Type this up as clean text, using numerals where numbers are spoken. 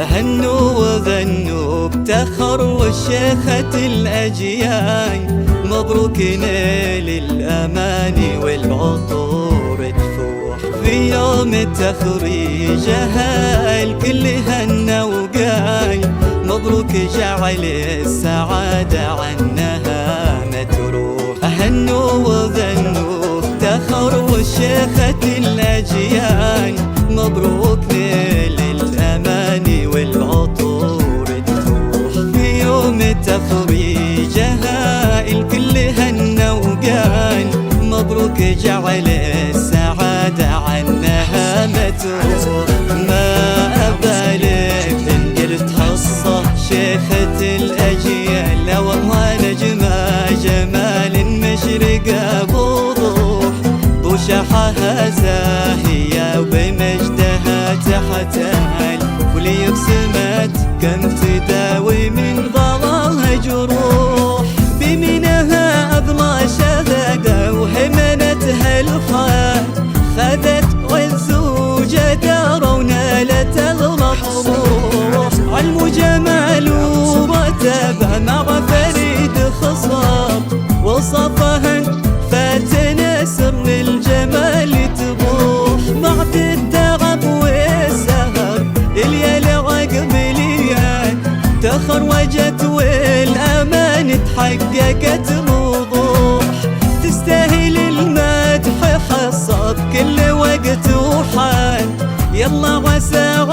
هنوا وغنوا بتخر والشيخة الأجيال، مبروك نيل الأماني والعطور تفوح في يوم تخريجها. الكل هنا وقال مبروك جعل السعادة عنها ما تروح. هنوا وغنوا بتخر والشيخة الأجيال، مبروك نيل الأماني والعطور تفوح في يوم تخريجها. الكل هنا وقال مبروك جعل السعادة عنها ما تروح. ما أبالغ إن قلت حصة شيخة الأجيال، والله نجمة جمال مشرقة بوضوح، بوشحها زاهية وبمجدها تحتال، ولي بسمت كم تداوي من ضلالها جروح. بمنها أضمى شهادة وهمنتها الخال، خذت عز وجدارة ونالت المطموح. علم وجمال ورتبها مع فريد خصاب، وصفها فتنسر للجمال تبوح. بعد التعب والسهر الليالي عقب ليال، تخرجت والأمان تحققت بوضوح. تستاهل المدح حصة بكل وقت وحال، يلا عسى